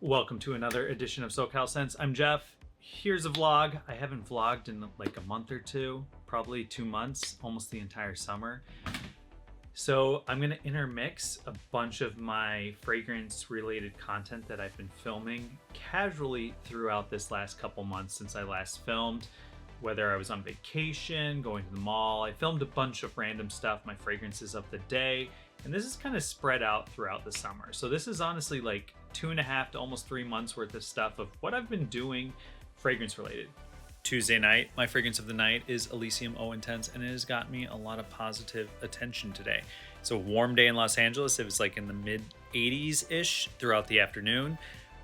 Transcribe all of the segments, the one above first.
Welcome to another edition of SoCal Sense. I'm Jeff. Here's a vlog. I haven't vlogged in like a month or two, probably 2 months, almost the entire summer. So I'm gonna intermix a bunch of my fragrance related content that I've been filming casually throughout this last couple months since I last filmed. Whether I was on vacation, going to the mall, I filmed a bunch of random stuff, my fragrances of the day, and this is kind of spread out throughout the summer. So this is honestly like 2.5 to almost 3 months worth of stuff of what I've been doing fragrance related. Tuesday night, my fragrance of the night is Elysium Eau Intense, and it has got me a lot of positive attention today. It's a warm day in Los Angeles. It was like in the mid 80s-ish throughout the afternoon.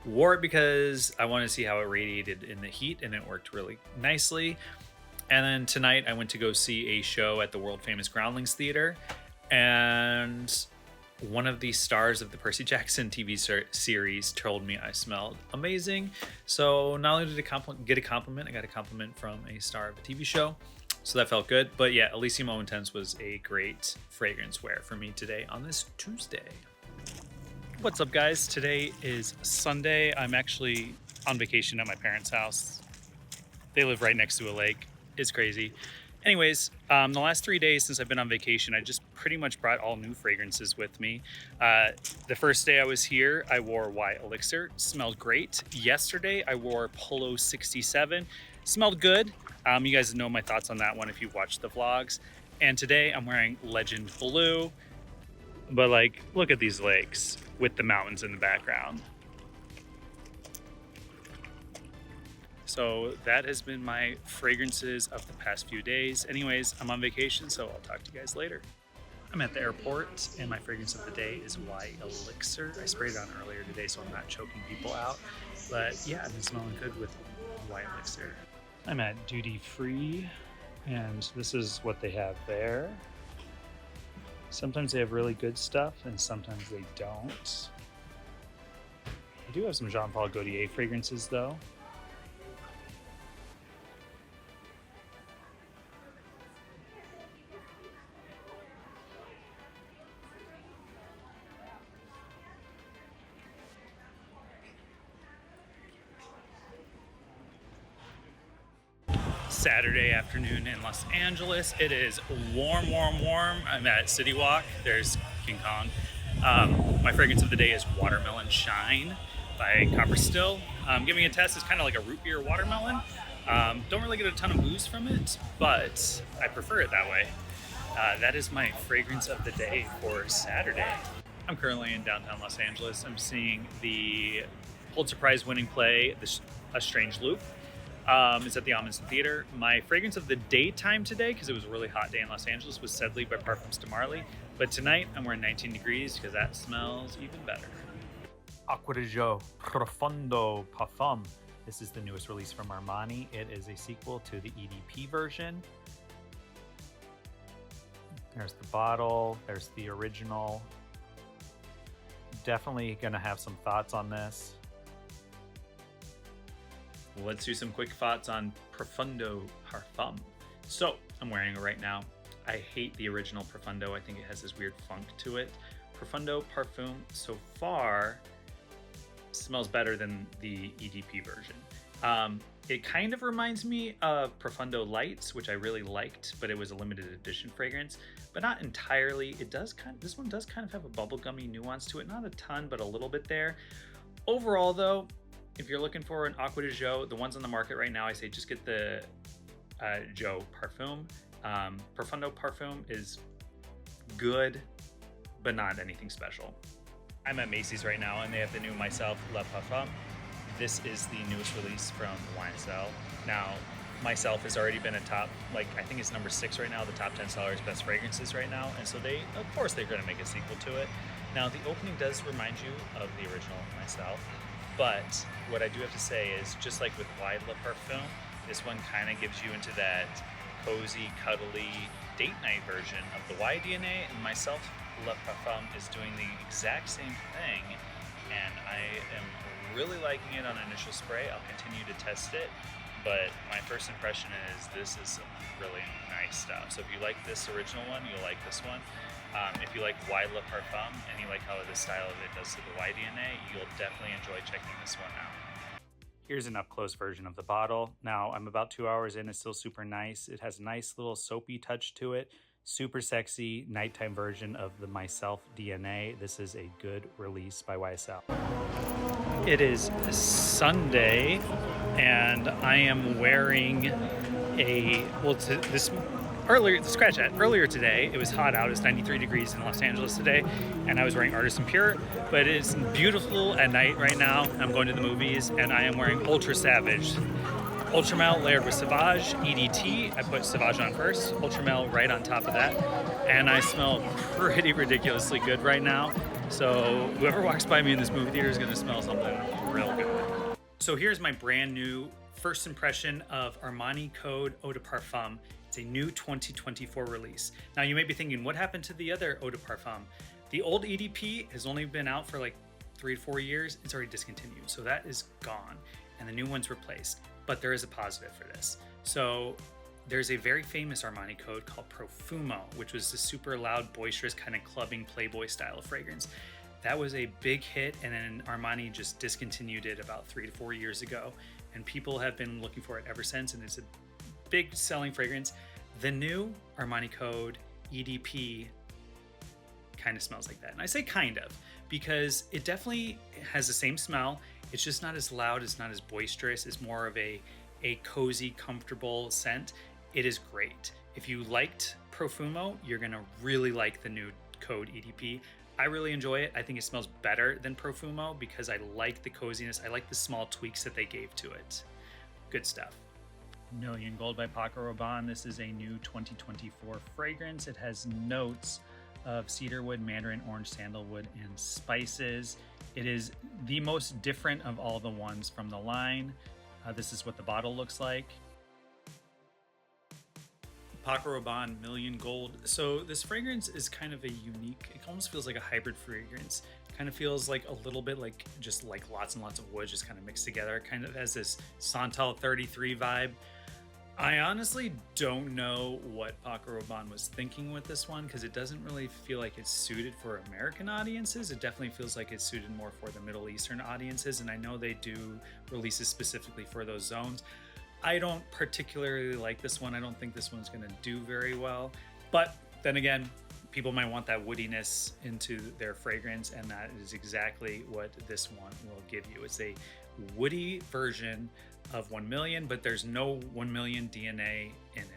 Wore it because I wanted to see how it radiated in the heat, and it worked really nicely. And then tonight I went to go see a show at the world famous Groundlings Theater, and one of the stars of the Percy Jackson TV series told me I smelled amazing. So not only did I get a compliment, I got a compliment from a star of a TV show. So that felt good. But yeah, Elysium Eau Intense was a great fragrance wear for me today on this Tuesday. What's up, guys? Today is Sunday. I'm actually on vacation at my parents' house. They live right next to a lake. It's crazy. Anyways, the last 3 days since I've been on vacation, I just pretty much brought all new fragrances with me. The first day I was here, I wore Y Elixir, smelled great. Yesterday, I wore Polo 67, smelled good. You guys know my thoughts on that one if you've watched the vlogs. And today I'm wearing Legend Blue, but like, look at these lakes with the mountains in the background. So that has been my fragrances of the past few days. Anyways, I'm on vacation, so I'll talk to you guys later. I'm at the airport, and my fragrance of the day is Y Elixir. I sprayed it on earlier today, so I'm not choking people out. But yeah, I've been smelling good with Y Elixir. I'm at Duty Free, and this is what they have there. Sometimes they have really good stuff, and sometimes they don't. I do have some Jean-Paul Gaultier fragrances, though. Saturday afternoon in Los Angeles. It is warm. I'm at City Walk. There's King Kong. My fragrance of the day is Watermelon Shine by Copper Still. Giving a test is kind of like a root beer watermelon. Don't really get a ton of booze from it, but I prefer it that way. That is my fragrance of the day for Saturday. I'm currently in downtown Los Angeles. I'm seeing the Pulitzer Prize winning play, A Strange Loop. It's at the Aventus Theater. My fragrance of the daytime today, because it was a really hot day in Los Angeles, was Sedley by Parfums de Marly. But tonight I'm wearing 19 degrees because that smells even better. Acqua di Gio Profondo Parfum. This is the newest release from Armani. It is a sequel to the EDP version. There's the bottle. There's the original. Definitely gonna have some thoughts on this. Let's do some quick thoughts on Profondo Parfum. So I'm wearing it right now. I hate the original Profondo. I think it has this weird funk to it. Profondo Parfum so far smells better than the EDP version. It kind of reminds me of Profondo Lights, which I really liked, but it was a limited edition fragrance, but not entirely. This one does kind of have a bubblegummy nuance to it. Not a ton, but a little bit there. Overall though, if you're looking for an Acqua di Gio, the ones on the market right now, I say just get the Gio Parfum. Profondo Parfum is good, but not anything special. I'm at Macys right now, and they have the new Myslf Le Parfum. This is the newest release from YSL. Now, Myslf has already been a top, I think it's number 6 right now, the top 10 sellers, best fragrances right now. And so of course they're gonna make a sequel to it. Now, the opening does remind you of the original Myslf. But what I do have to say is, just like with Y Le Parfum, this one kind of gives you into that cozy, cuddly date night version of the Y DNA, and Mysf Le Parfum is doing the exact same thing, and I am really liking it on initial spray. I'll continue to test it, but my first impression is this is some really nice stuff. So if you like this original one, you'll like this one. If you like Le Parfum and you like how the style of it does to the Y-DNA, you'll definitely enjoy checking this one out. Here's an up-close version of the bottle. Now, I'm about 2 hours in, it's still super nice. It has a nice little soapy touch to it. Super sexy nighttime version of the Mysl DNA. This is a good release by YSL. It is Sunday, and I am wearing earlier today, it was hot out. It's 93 degrees in Los Angeles today, and I was wearing Artisan Pure, but it's beautiful at night right now. I'm going to the movies, and I am wearing Ultra Savage. Ultramel layered with Sauvage, EDT. I put Sauvage on first, Ultramel right on top of that, and I smell pretty ridiculously good right now. So whoever walks by me in this movie theater is gonna smell something real good. So here's my brand new first impression of Armani Code Eau de Parfum. It's a new 2024 release. Now you may be thinking, what happened to the other Eau de Parfum? The old EDP has only been out for like 3 to 4 years. It's already discontinued, so that is gone, and the new one's replaced. But there is a positive for this. So there's a very famous Armani code called Profumo, which was a super loud, boisterous kind of clubbing Playboy style of fragrance. That was a big hit, and then Armani just discontinued it about 3 to 4 years ago, and people have been looking for it ever since, and it's a big selling fragrance. The new Armani Code EDP kind of smells like that. And I say kind of because it definitely has the same smell. It's just not as loud, it's not as boisterous. It's more of a cozy, comfortable scent. It is great. If you liked Profumo, you're gonna really like the new Code EDP. I really enjoy it. I think it smells better than Profumo because I like the coziness. I like the small tweaks that they gave to it. Good stuff. Million Gold by Paco Rabanne. This is a new 2024 fragrance. It has notes of cedarwood, mandarin orange, sandalwood, and spices. It is the most different of all the ones from the line. This is what the bottle looks like. Paco Rabanne Million Gold. So this fragrance is kind of a unique, it almost feels like a hybrid fragrance. Kind of feels like a little bit like just like lots and lots of wood just kind of mixed together. It kind of has this Santal 33 vibe. I honestly don't know what Paco Rabanne was thinking with this one because it doesn't really feel like it's suited for American audiences. It definitely feels like it's suited more for the Middle Eastern audiences, and I know they do releases specifically for those zones. I don't particularly like this one. I don't think this one's going to do very well, but then again, people might want that woodiness into their fragrance, and that is exactly what this one will give you. It's a woody version of 1 million, but there's no 1 million DNA in it.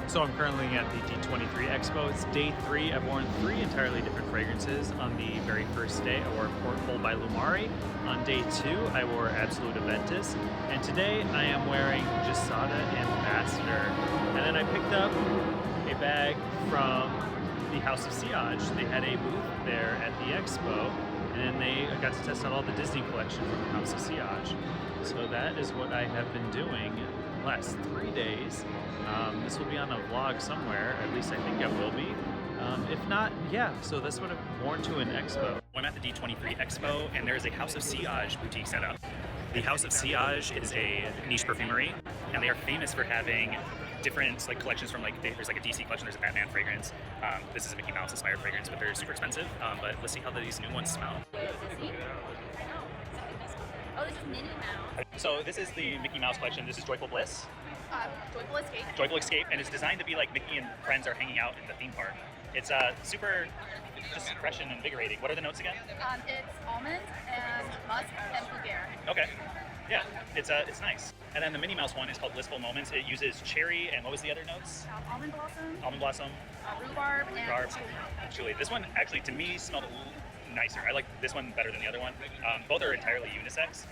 So I'm currently at the D23 Expo. It's day 3. I've worn 3 entirely different fragrances. On the very first day, I wore Porthole by Lumari. On day 2, I wore Absolute Aventus. And today, I am wearing Jasada Ambassador. And then I picked up a bag from the House of Sillage. They had a booth there at the Expo, and I got to test out all the Disney collection from the House of Sillage. So that is what I have been doing the last 3 days. This will be on a vlog somewhere, at least I think it will be. If not, yeah, so that's what I've worn to an expo. I'm at the D23 Expo, and there is a House of Sillage boutique set up. The House of Sillage is a niche perfumery, and they are famous for having different collections from there's like a DC collection, there's a Batman fragrance. This is a Mickey Mouse inspired fragrance, but they're super expensive. But let's see how these new ones smell. Oh, this is Minnie Mouse. So this is the Mickey Mouse collection. This is Joyful Bliss. Joyful Escape. Joyful Escape, and it's designed to be like Mickey and friends are hanging out in the theme park. It's super just fresh and invigorating. What are the notes again? It's almond and musk and blueberry. Okay. Yeah, it's nice. And then the Minnie Mouse one is called Blissful Moments. It uses cherry and what was the other notes? Almond blossom. Almond blossom. Rhubarb and Chili. This one actually to me smelled a little nicer. I like this one better than the other one. Both are entirely unisex.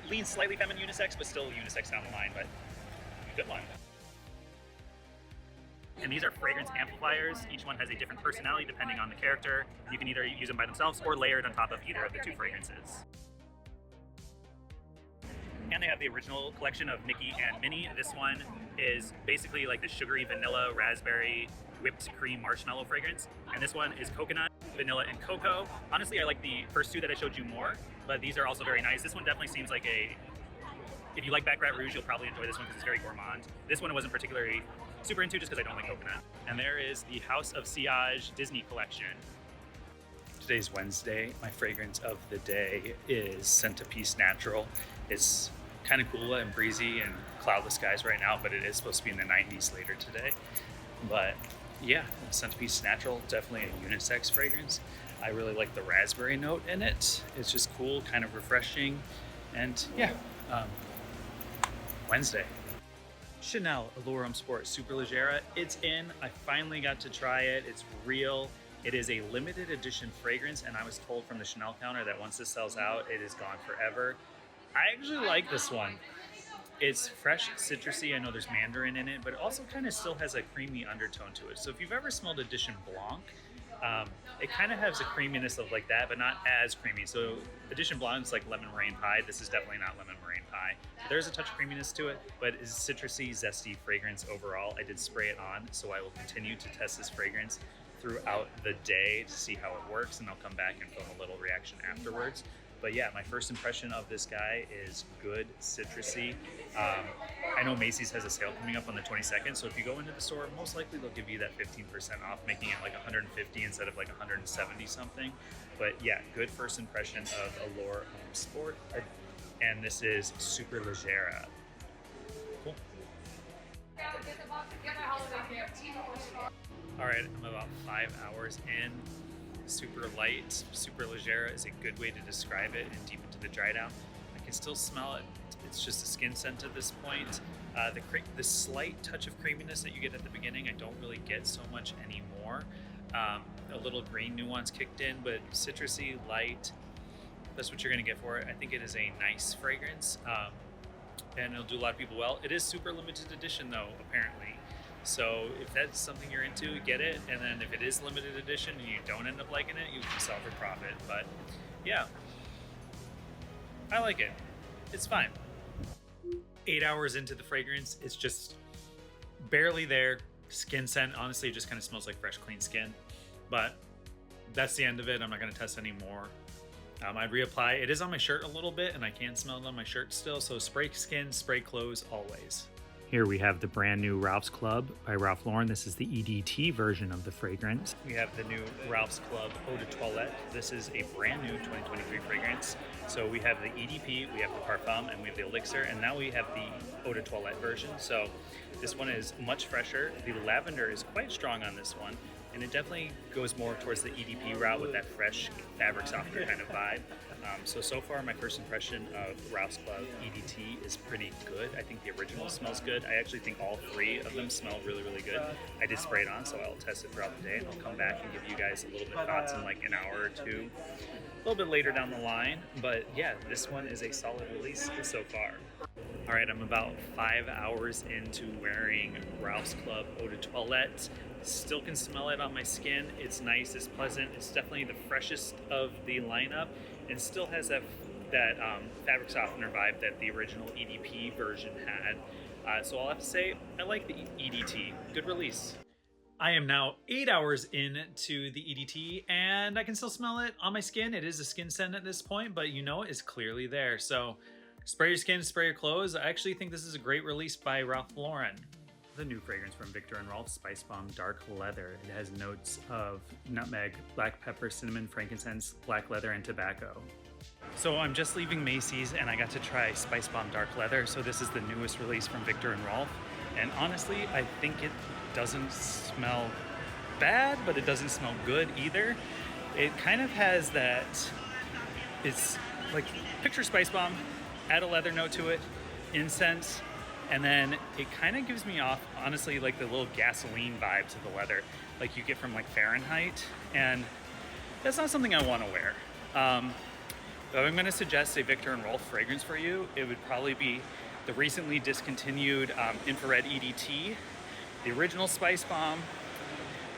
Leans slightly feminine unisex, but still unisex down the line, but good one. And these are fragrance amplifiers. Each one has a different personality depending on the character. You can either use them by themselves or layered on top of either of the 2 fragrances. And they have the original collection of Mickey and Minnie. This one is basically like the sugary vanilla, raspberry, whipped cream marshmallow fragrance. And this one is coconut, vanilla, and cocoa. Honestly, I like the first 2 that I showed you more, but these are also very nice. This one definitely seems like If you like Baccarat Rouge, you'll probably enjoy this one because it's very gourmand. This one I wasn't particularly super into just because I don't like coconut. And there is the House of Sillage Disney collection. Today's Wednesday. My fragrance of the day is Centerpiece Natural. It's kind of cool and breezy and cloudless skies right now, but it is supposed to be in the 90s later today. But yeah, Centerpiece Natural, definitely a unisex fragrance. I really like the raspberry note in it. It's just cool, kind of refreshing, and yeah, Wednesday. Chanel Allure Homme Sport Superleggera. It's in. I finally got to try it. It's real. It is a limited edition fragrance, and I was told from the Chanel counter that once this sells out, it is gone forever. I actually like this one. It's fresh, citrusy. I know there's mandarin in it, but it also kind of still has a creamy undertone to it. So if you've ever smelled Edition Blanc, it kind of has a creaminess of like that, but not as creamy. So Edition Blanc is like lemon meringue pie. This is definitely not lemon meringue pie. There's a touch of creaminess to it, but it's citrusy, zesty fragrance overall. I did spray it on, so I will continue to test this fragrance throughout the day to see how it works, and I'll come back and film a little reaction afterwards. But yeah, my first impression of this guy is good, citrusy. I know Macys has a sale coming up on the 22nd, so if you go into the store, most likely they'll give you that 15% off, making it like 150 instead of like 170 something. But yeah, good first impression of Allure Homme Sport, and this is Superleggera. Cool. All right, I'm about 5 hours in. Super light, Superleggera is a good way to describe it, and deep into the dry down. I can still smell it. It's just a skin scent at this point. The slight touch of creaminess that you get at the beginning, I don't really get so much anymore. A little green nuance kicked in, but citrusy, light, that's what you're gonna get for it. I think it is a nice fragrance, and it'll do a lot of people well. It is super limited edition though, apparently. So if that's something you're into, get it. And then if it is limited edition and you don't end up liking it, you can sell for profit. But yeah, I like it. It's fine. 8 hours into the fragrance, it's just barely there. Skin scent, honestly, it just kind of smells like fresh, clean skin. But that's the end of it. I'm not going to test anymore. I'd reapply. It is on my shirt a little bit, and I can smell it on my shirt still. So spray skin, spray clothes, always. Here we have the brand new Ralph's Club by Ralph Lauren. This is the EDT version of the fragrance. We have the new Ralph's Club Eau de Toilette. This is a brand new 2023 fragrance. So we have the EDP, we have the Parfum, and we have the Elixir, and now we have the Eau de Toilette version. So this one is much fresher. The lavender is quite strong on this one, and it definitely goes more towards the EDP route with that fresh fabric softener kind of vibe. So far my first impression of Ralph's Club EDT is pretty good. I think the original smells good. I actually think all three of them smell really, really good. I did spray it on, so I'll test it throughout the day, and I'll come back and give you guys a little bit of thoughts in like an hour or two, a little bit later down the line. But yeah, this one is a solid release so far. All right, I'm about 5 hours into wearing Ralph's Club Eau de Toilette. Still can smell it on my skin. It's nice, it's pleasant. It's definitely the freshest of the lineup, and still has that fabric softener vibe that the original EDP version had. So I'll have to say, I like the EDT. Good release. I am now 8 hours into the EDT, and I can still smell it on my skin. It is a skin scent at this point, but you know it's clearly there. So spray your skin, spray your clothes. I actually think this is a great release by Ralph Lauren. The new fragrance from Viktor and Rolf, Spicebomb Dark Leather. It has notes of nutmeg, black pepper, cinnamon, frankincense, black leather, and tobacco. So I'm just leaving Macys, and I got to try Spicebomb Dark Leather. So this is the newest release from Viktor and Rolf. And honestly, I think it doesn't smell bad, but it doesn't smell good either. It kind of has that, it's like, picture Spicebomb, add a leather note to it, incense, and then it kind of gives me off, honestly, like the little gasoline vibe to the leather, like you get from like Fahrenheit, and that's not something I want to wear. If I'm going to suggest a Viktor and Rolf fragrance for you, it would probably be the recently discontinued Infrared EDT, the original Spicebomb.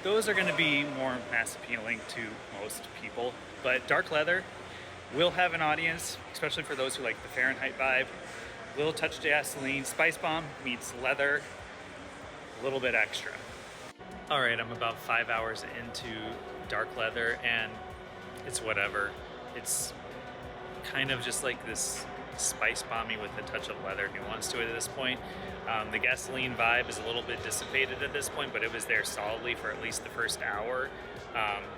Those are going to be more mass appealing to most people, but Dark Leather will have an audience, especially for those who like the Fahrenheit vibe. Little touch of gasoline. Spicebomb meets leather, a little bit extra. All right, I'm about 5 hours into Dark Leather, and it's whatever. It's kind of just like this spice bomby with a touch of leather nuance to it at this point. The gasoline vibe is a little bit dissipated at this point, but it was there solidly for at least the first hour.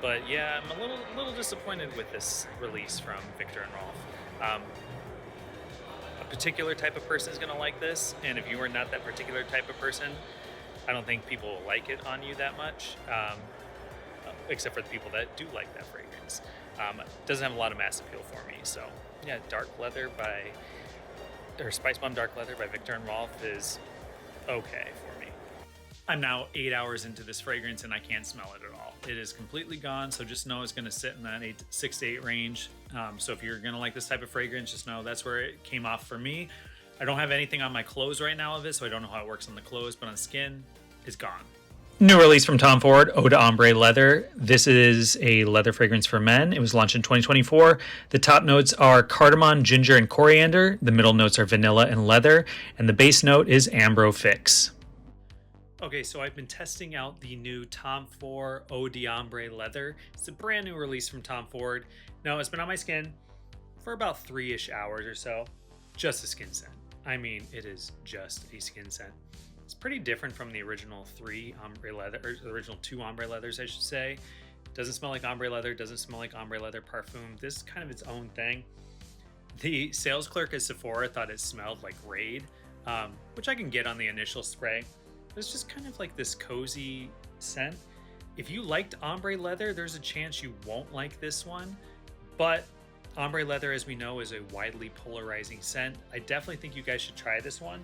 But yeah, I'm a little disappointed with this release from Viktor and Rolf. A particular type of person is going to like this, and if you are not that particular type of person, I don't think people will like it on you that much, except for the people that do like that fragrance. It doesn't have a lot of mass appeal for me, so yeah, Spicebomb Dark Leather by Viktor and Rolf is okay for me. I'm now 8 hours into this fragrance and I can't smell it at all. It is completely gone, so just know it's going to sit in that 6 to 8 range. So if you're going to like this type of fragrance, just know that's where it came off for me. I don't have anything on my clothes right now of it, so I don't know how it works on the clothes, but on skin, it's gone. New release from Tom Ford, Eau d'Ambre Leather. This is a leather fragrance for men. It was launched in 2024. The top notes are cardamom, ginger, and coriander. The middle notes are vanilla and leather. And the base note is Ambro Fix. Okay, so I've been testing out the new Tom Ford Eau d'Ambre Leather. It's a brand new release from Tom Ford. Now, it's been on my skin for about 3-ish hours or so. Just a skin scent. I mean, it is just a skin scent. It's pretty different from the original 3 ombre leather, or the original 2 ombre leathers, I should say. Doesn't smell like ombre leather, doesn't smell like ombre leather parfum. This is kind of its own thing. The sales clerk at Sephora thought it smelled like Raid, which I can get on the initial spray. It's just kind of like this cozy scent. If you liked ombre leather, there's a chance you won't like this one, but ombre leather, as we know, is a widely polarizing scent. I definitely think you guys should try this one.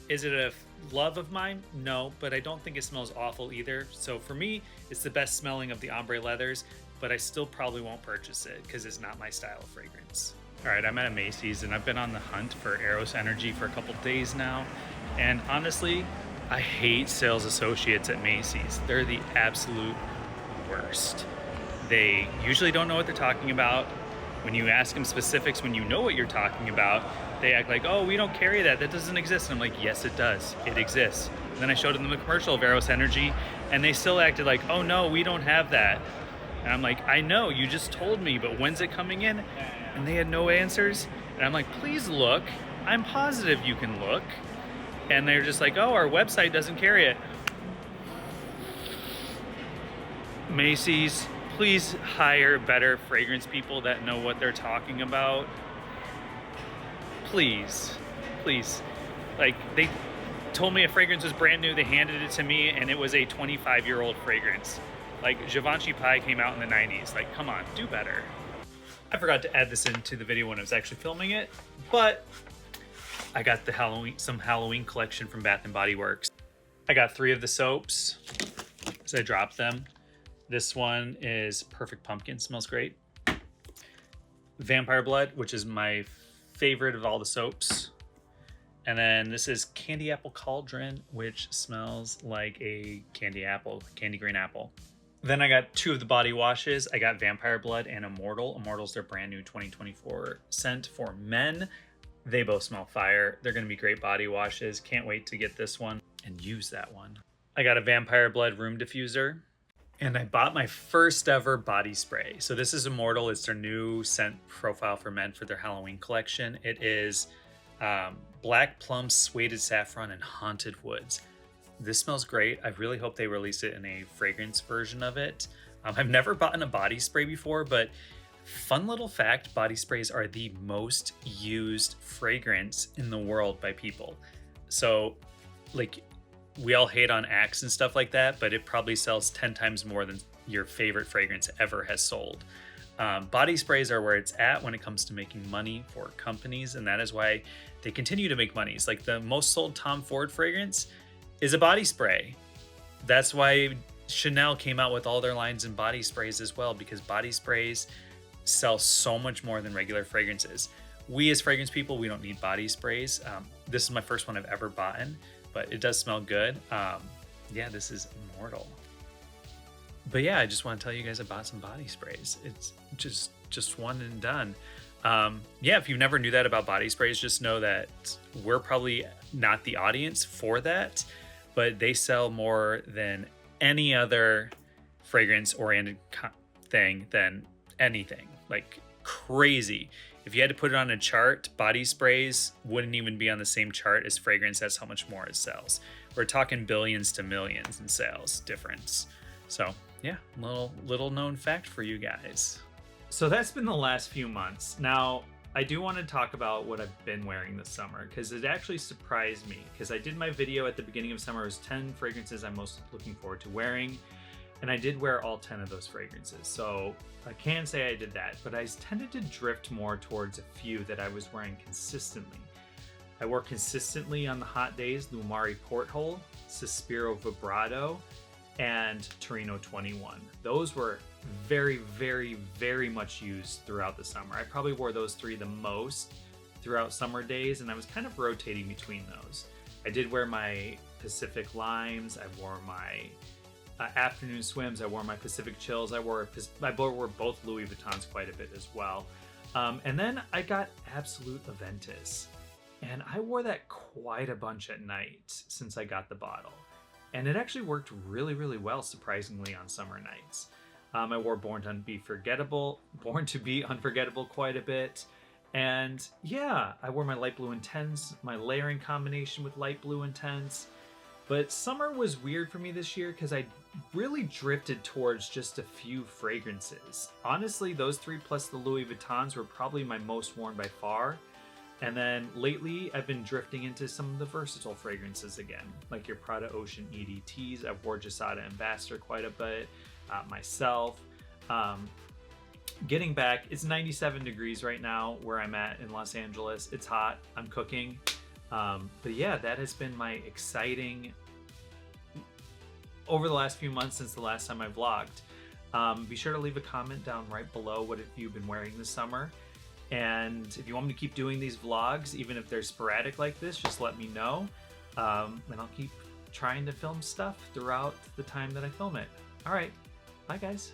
Is it a love of mine? No, but I don't think it smells awful either. So for me, it's the best smelling of the ombre leathers, but I still probably won't purchase it because it's not my style of fragrance. All right, I'm at a Macys and I've been on the hunt for Eros Energy for a couple days now. And honestly, I hate sales associates at Macys. They're the absolute worst. They usually don't know what they're talking about. When you ask them specifics, when you know what you're talking about, they act like, oh, we don't carry that. That doesn't exist. And I'm like, yes, it does. It exists. And then I showed them the commercial of Eros Energy, and they still acted like, oh, no, we don't have that. And I'm like, I know, you just told me, but when's it coming in? And they had no answers. And I'm like, please look. I'm positive you can look. And they're just like, oh, our website doesn't carry it. Macys, please hire better fragrance people that know what they're talking about. Please. Like, they told me a fragrance was brand new, they handed it to me, and it was a 25-year-old fragrance. Like, Givenchy Pie came out in the 90s. Like, come on, do better. I forgot to add this into the video when I was actually filming it, but I got some Halloween collection from Bath & Body Works. I got 3 of the soaps, so I dropped them. This one is Perfect Pumpkin, smells great. Vampire Blood, which is my favorite of all the soaps. And then this is Candy Apple Cauldron, which smells like a candy green apple. Then I got 2 of the body washes. I got Vampire Blood and Immortal. Immortal's their brand new 2024 scent for men. They both smell fire. They're gonna be great body washes. Can't wait to get this one and use that one. I got a Vampire Blood room diffuser. And I bought my first ever body spray. So this is Immortal. It's their new scent profile for men for their Halloween collection. It is Black Plum, Suede Saffron, and Haunted Woods. This smells great. I really hope they release it in a fragrance version of it. I've never bought a body spray before, but fun little fact, body sprays are the most used fragrance in the world by people. So, like, we all hate on Axe and stuff like that, but it probably sells 10 times more than your favorite fragrance ever has sold. Body sprays are where it's at when it comes to making money for companies, and that is why they continue to make money. It's like the most sold Tom Ford fragrance is a body spray. That's why Chanel came out with all their lines in body sprays as well, because body sprays sell so much more than regular fragrances. We as fragrance people, we don't need body sprays. This is my first one I've ever bought, but it does smell good. Yeah, this is Immortal. But yeah, I just want to tell you guys I bought some body sprays. It's just one and done. Yeah, if you never knew that about body sprays, just know that we're probably not the audience for that, but they sell more than any other fragrance-oriented thing than anything. Like, crazy. If you had to put it on a chart, body sprays wouldn't even be on the same chart as fragrance. That's how much more it sells. We're talking billions to millions in sales difference. So yeah, little known fact for you guys. So that's been the last few months. Now, I do want to talk about what I've been wearing this summer, because it actually surprised me, because I did my video at the beginning of summer. It was 10 fragrances I'm most looking forward to wearing, and I did wear all 10 of those fragrances. So I can say I did that, but I tended to drift more towards a few that I was wearing consistently. I wore consistently on the hot days Lumari Porthole, Suspiro Vibrato, and Torino 21. Those were very, very, very much used throughout the summer. I probably wore those three the most throughout summer days, and I was kind of rotating between those. I did wear my Pacific Limes, I wore my afternoon swims, I wore my Pacific Chills, I wore both Louis Vuittons quite a bit as well. And then I got Absolute Aventus, and I wore that quite a bunch at night since I got the bottle. And it actually worked really, really well, surprisingly, on summer nights. I wore Born to Be Unforgettable quite a bit. And yeah, I wore my Light Blue Intense, my layering combination with Light Blue Intense. But summer was weird for me this year because I really drifted towards just a few fragrances. Honestly, those three plus the Louis Vuittons were probably my most worn by far. And then lately, I've been drifting into some of the versatile fragrances again, like your Prada Ocean EDTs. I've wore Jasada Ambassador quite a bit, myself. Getting back, it's 97 degrees right now where I'm at in Los Angeles. It's hot, I'm cooking. But yeah, that has been my exciting, over the last few months since the last time I vlogged. Be sure to leave a comment down right below what have you been wearing this summer. And if you want me to keep doing these vlogs, even if they're sporadic like this, just let me know. And I'll keep trying to film stuff throughout the time that I film it. All right, bye guys.